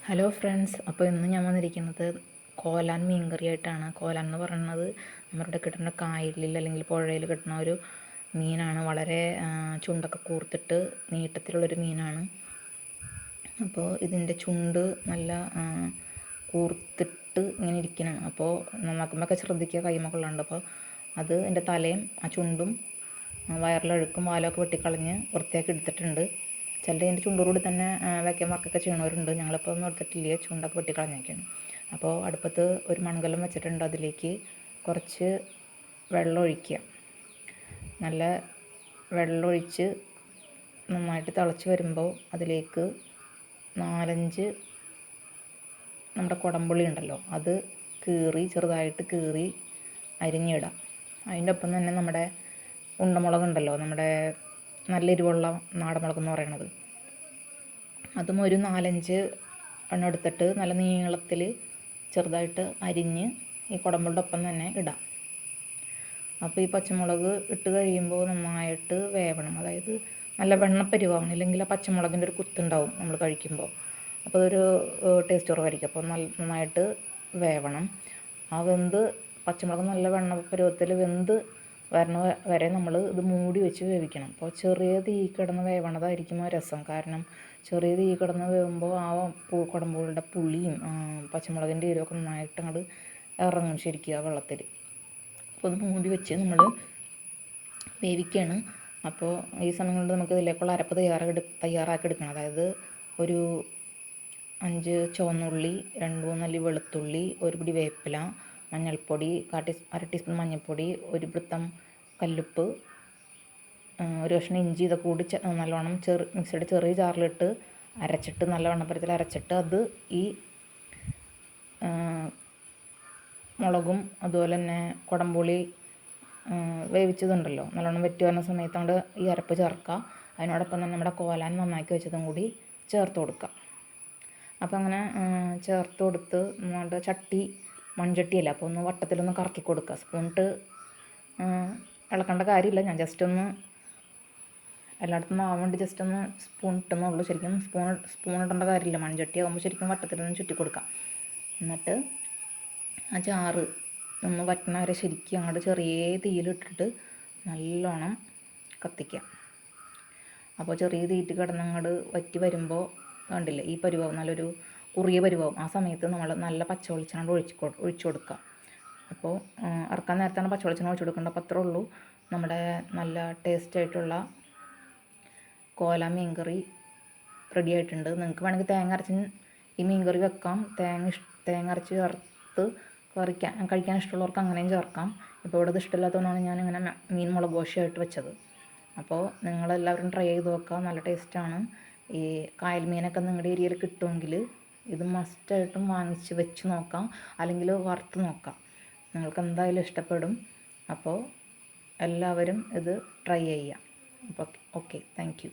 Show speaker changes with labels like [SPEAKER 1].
[SPEAKER 1] Hello friends, അപ്പോൾ ഇന്ന് ഞാൻ വന്നിരിക്കുന്നത് കോലാൻ മീൻ കറിയായിട്ടാണ്. കോലാൻ എന്ന് പറയുന്നത് നമ്മുടെ കിട്ടുന്ന കായലിൽ അല്ലെങ്കിൽ പുഴയിൽ കിട്ടുന്ന ഒരു മീനാണ്. വളരെ ചുണ്ടൊക്കെ കൂർത്തിട്ട് നീട്ടത്തിലുള്ളൊരു മീനാണ്. അപ്പോൾ ഇതിൻ്റെ ചുണ്ട് നല്ല കൂർത്തിട്ട് ഇങ്ങനെ ഇരിക്കണം. അപ്പോൾ നന്നാക്കുമ്പോഴൊക്കെ ശ്രദ്ധിക്കുക, കൈമ കൊള്ളാണ്ട്. അപ്പോൾ അത് എൻ്റെ തലയും ആ ചുണ്ടും വയറിലഴുക്കും വാലൊക്കെ വെട്ടിക്കളഞ്ഞ് വൃത്തിയാക്കി എടുത്തിട്ടുണ്ട്. ചിലർ ഇതിൻ്റെ ചുണ്ടോടുകൂടി തന്നെ വയ്ക്കാൻ വർക്കൊക്കെ ചെയ്യണവരുണ്ട്. ഞങ്ങളിപ്പോൾ ഒന്നും എടുത്തിട്ടില്ല, ചുണ്ടൊക്കെ വെട്ടിക്കളഞ്ഞൊക്കെയാണ്. അപ്പോൾ അടുപ്പത്ത് ഒരു മൺകലം വെച്ചിട്ടുണ്ട്. അതിലേക്ക് കുറച്ച് വെള്ളം ഒഴിക്കുക. നല്ല വെള്ളമൊഴിച്ച് നന്നായിട്ട് തിളച്ച് വരുമ്പോൾ അതിലേക്ക് 4-5 നമ്മുടെ കുടംപുളി ഉണ്ടല്ലോ, അത് ചെറുതായിട്ട് കീറി അരിഞ്ഞിടാം. അതിൻ്റെ ഒപ്പം തന്നെ നമ്മുടെ ഉണ്ടമുളകുണ്ടല്ലോ, നമ്മുടെ നല്ല എരിവുള്ള നാടൻ മുളക് എന്ന് പറയണത്, അതും ഒരു 4-5 എണ്ണം എടുത്തിട്ട് നല്ല നീളത്തിൽ ചെറുതായിട്ട് അരിഞ്ഞ് ഈ കുടമ്പളുടെ ഒപ്പം തന്നെ ഇടാം. അപ്പോൾ ഈ പച്ചമുളക് ഇട്ട് കഴിയുമ്പോൾ നന്നായിട്ട് വേവണം. അതായത് നല്ല വെണ്ണപ്പരുവാവണം, ഇല്ലെങ്കിൽ ആ പച്ചമുളകിൻ്റെ ഒരു കുത്തുണ്ടാവും നമ്മൾ കഴിക്കുമ്പോൾ. അപ്പോൾ അതൊരു ടേസ്റ്റ് കുറവായിരിക്കും. അപ്പോൾ നന്നായിട്ട് വേവണം. ആ പച്ചമുളക് നല്ല വെണ്ണപ്പരുവത്തിൽ വെന്ത് വരണ വരെ നമ്മൾ ഇത് മൂടി വെച്ച് വേവിക്കണം. അപ്പോൾ ചെറിയ തീ കിടന്ന് വേവണതായിരിക്കും ആ രസം. കാരണം ചെറിയ തീ കിടന്ന് വേവുമ്പോൾ ആ കുടമ്പുകളുടെ പുളിയും പച്ചമുളകിൻ്റെ എരിവൊക്കെ നന്നായിട്ട് അങ്ങോട്ട് ഇറങ്ങും ശരിക്കും ആ വെള്ളത്തിൽ. അപ്പോൾ അത് മൂടി വെച്ച് നമ്മൾ വേവിക്കുകയാണ്. അപ്പോൾ ഈ സമയം കൊണ്ട് നമുക്ക് ഇതിലേക്കുള്ള അരപ്പ് തയ്യാറാക്കി എടുക്കണം. അതായത് ഒരു 5 ചുവന്നുള്ളി, 2-3 അല്ലി വെളുത്തുള്ളി, ഒരു പിടി വേപ്പില, മഞ്ഞൾപ്പൊടി, 1/2 ടീസ്പൂൺ മഞ്ഞൾപ്പൊടി, ഒരു പിടുത്തം കല്ലുപ്പ്, ഒരു കഷ്ണം ഇഞ്ചി, ഇതൊക്കെ കൂടി നല്ലോണം മിക്സിയുടെ ചെറിയ ജാറിലിട്ട് അരച്ചിട്ട് നല്ല വണ്ണപ്പരത്തിൽ അരച്ചിട്ട് അത് ഈ മുളകും അതുപോലെ തന്നെ കുടംപുളി വേവിച്ചതുണ്ടല്ലോ, നല്ലോണം വെറ്റി വരുന്ന സമയത്ത് കൊണ്ട് ഈ അരപ്പ് ചേർക്കുക. അതിനോടൊപ്പം തന്നെ നമ്മുടെ കോലാൻ നന്നാക്കി വെച്ചതും കൂടി ചേർത്ത് കൊടുക്കുക. അപ്പോൾ അങ്ങനെ ചേർത്ത് കൊടുത്ത് നമ്മുടെ മൺചട്ടിയല്ല, അപ്പോൾ ഒന്ന് വട്ടത്തിലൊന്ന് കറക്കി കൊടുക്കുക. സ്പൂണിട്ട് ഇളക്കേണ്ട കാര്യമില്ല. ഞാൻ ജസ്റ്റ് ഒന്ന് എല്ലായിടത്തും ആവാൻ വേണ്ടി ജസ്റ്റ് ഒന്ന് സ്പൂൺ ഇട്ടെന്നുള്ളൂ. ശരിക്കും സ്പൂൺ ഇടേണ്ട കാര്യമില്ല. മൺചട്ടി ആകുമ്പോൾ ശരിക്കും വട്ടത്തിലൊന്ന് ചുറ്റി കൊടുക്കാം. എന്നിട്ട് ആ ചാറ് ഒന്ന് വറ്റണ വരെ ശരിക്കും അങ്ങോട്ട് ചെറിയ തീയിലിട്ടിട്ട് നല്ലോണം കത്തിക്കാം. അപ്പോൾ ചെറിയ തീയിട്ട് കിടന്നങ്ങോട്ട് വറ്റി വരുമ്പോൾ കണ്ടില്ലേ, ഈ പരുവാവും, നല്ലൊരു കുറിയ പരുവാവും. ആ സമയത്ത് നമ്മൾ നല്ല പച്ചവെളിച്ചെണ്ണ ഒഴിച്ചു കൊടുക്കുക. അപ്പോൾ ഇറക്കാൻ നേരത്താണ് പച്ചവെളിച്ചെണ്ണ ഒഴിച്ചു കൊടുക്കേണ്ടത്. അപ്പോൾ അത്രേ ഉള്ളൂ, നമ്മുടെ നല്ല ടേസ്റ്റ് ആയിട്ടുള്ള കോല മീൻകറി റെഡി ആയിട്ടുണ്ട്. നിങ്ങൾക്ക് വേണമെങ്കിൽ തേങ്ങ അരച്ച് ഈ മീൻകറി വെക്കാം. തേങ്ങ അരച്ച് ചേർത്ത് കഴിക്കാൻ ഇഷ്ടമുള്ളവർക്ക് അങ്ങനെയും ചേർക്കാം. ഇപ്പോൾ ഇവിടെ ഇത് ഇഷ്ടമില്ലാത്തതുകൊണ്ടാണ് ഞാനിങ്ങനെ മീൻ മുളക് ദോശയായിട്ട് വെച്ചത്. അപ്പോൾ നിങ്ങളെല്ലാവരും ട്രൈ ചെയ്ത് നോക്കുക, നല്ല ടേസ്റ്റാണ്. ഈ കായൽ മീനൊക്കെ നിങ്ങളുടെ ഏരിയയിൽ കിട്ടുമെങ്കിൽ ഇത് മസ്റ്റായിട്ടും വാങ്ങിച്ച് വെച്ച് നോക്കാം, അല്ലെങ്കിൽ വറുത്ത് നോക്കാം. നിങ്ങൾക്ക് എന്തായാലും ഇഷ്ടപ്പെടും. അപ്പോൾ എല്ലാവരും ഇത് ട്രൈ ചെയ്യാം. അപ്പോൾ ഓക്കെ, താങ്ക് യു.